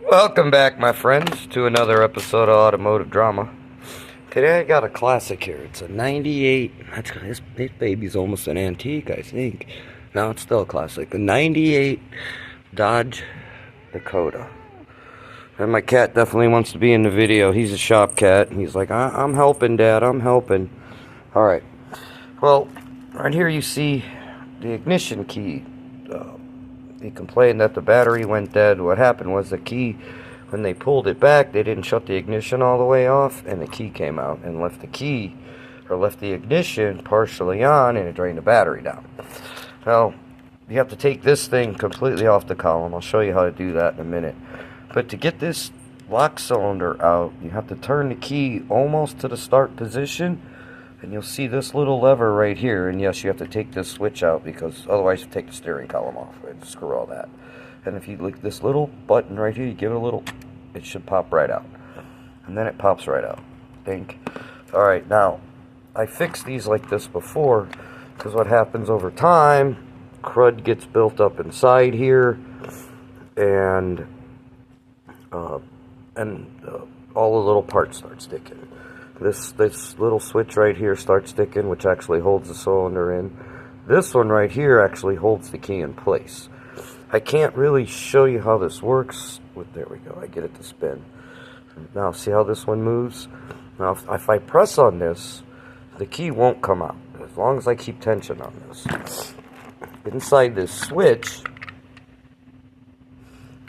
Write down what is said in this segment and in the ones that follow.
Welcome back, my friends, to another episode of Automotive Drama. Today I got a classic here. It's a 98. This baby's almost an antique, I think. No, it's still a classic. A 98 Dodge Dakota. And my cat definitely wants to be in the video. He's a shop cat. He's like, I'm helping, Dad. I'm helping. Alright. Well, right here you see the ignition key. He complained that the battery went dead. What happened was the key, when they pulled it back, they didn't shut the ignition all the way off, and the key came out and left the ignition partially on, and it drained the battery down. Now, you have to take this thing completely off the column. I'll show you how to do that in a minute. But to get this lock cylinder out, you have to turn the key almost to the start position, and you'll see this little lever right here. And yes, you have to take this switch out, because otherwise you take the steering column off and screw all that. And if you look this little button right here, you give it a little, it should pop right out. And then it pops right out. Think. Alright, now, I fixed these like this before, because what happens over time, crud gets built up inside here, and all the little parts start sticking. This little switch right here starts sticking, which actually holds the cylinder in. This one right here actually holds the key in place. I can't really show you how this works. There we go. I get it to spin. Now, see how this one moves? Now, if I press on this, the key won't come out, as long as I keep tension on this. Inside this switch,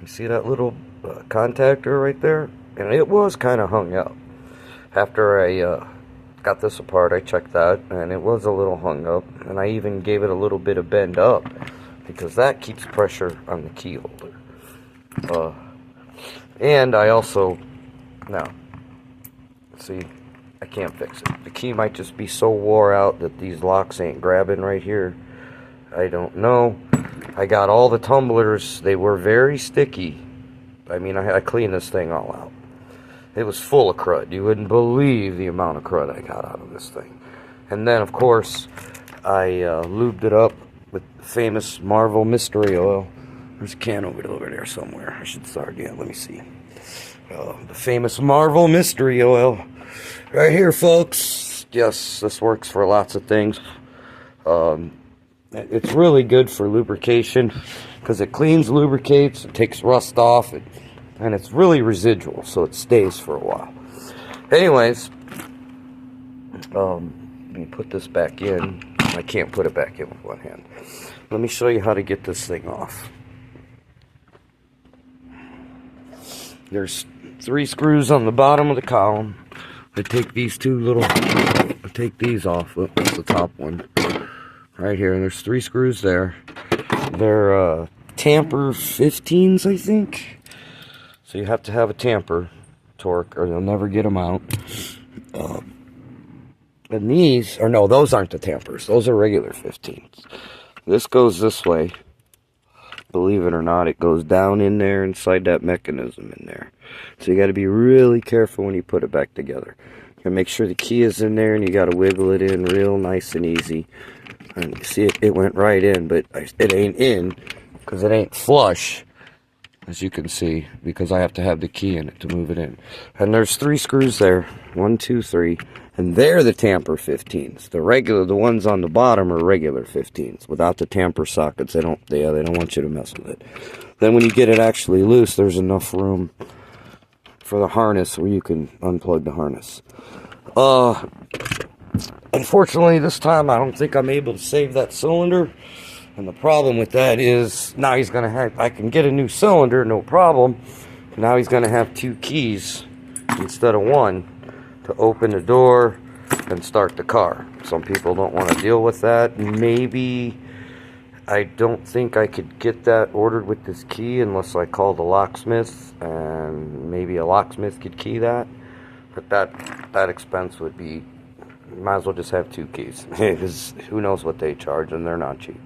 you see that little contactor right there? And it was kind of hung up. After I got this apart, I checked that, and it was a little hung up, and I even gave it a little bit of bend up, because that keeps pressure on the key holder. And I also, now, see, I can't fix it. The key might just be so wore out that these locks ain't grabbing right here. I don't know. I got all the tumblers. They were very sticky. I mean, I cleaned this thing all out. It was full of crud. You wouldn't believe the amount of crud I got out of this thing. And then, of course, I lubed it up with famous Marvel Mystery Oil. There's a can over there somewhere. I should start. Yeah, let me see. The famous Marvel Mystery Oil. Right here, folks. Yes, this works for lots of things. It's really good for lubrication, because it cleans, lubricates, it takes rust off, and it's really residual, so it stays for a while. Anyways, let me put this back in. I can't put it back in with one hand. Let me show you how to get this thing off. There's 3 screws on the bottom of the column. I take these take these off. That's the top one. Right here, and there's 3 screws there. They're tamper 15s, I think. So you have to have a tamper torque, or they'll never get them out. And these, or no, those aren't the tampers. Those are regular 15s. This goes this way. Believe it or not, it goes down in there inside that mechanism in there. So you got to be really careful when you put it back together. You got to make sure the key is in there, and you got to wiggle it in real nice and easy. And you see it went right in, but it ain't in because it ain't flush, as you can see, because I have to have the key in it to move it in. And there's 3 screws there, 1, 2, 3, and they're the tamper 15s. The ones on the bottom are regular 15s without the tamper sockets. They don't want you to mess with it. Then when you get it actually loose, there's enough room for the harness where you can unplug the harness. Unfortunately, this time I don't think I'm able to save that cylinder. And the problem with that is, now he's going to have, I can get a new cylinder, no problem. Now he's going to have 2 keys instead of 1 to open the door and start the car. Some people don't want to deal with that. Maybe, I don't think I could get that ordered with this key unless I call the locksmith, and maybe a locksmith could key that. But that expense would be, you might as well just have 2 keys, because who knows what they charge, and they're not cheap.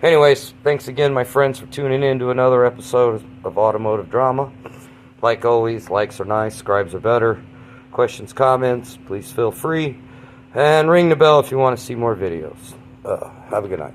Anyways, thanks again, my friends, for tuning in to another episode of Automotive Drama. Like always, likes are nice, subscribes are better. Questions, comments, please feel free. And ring the bell if you want to see more videos. Have a good night.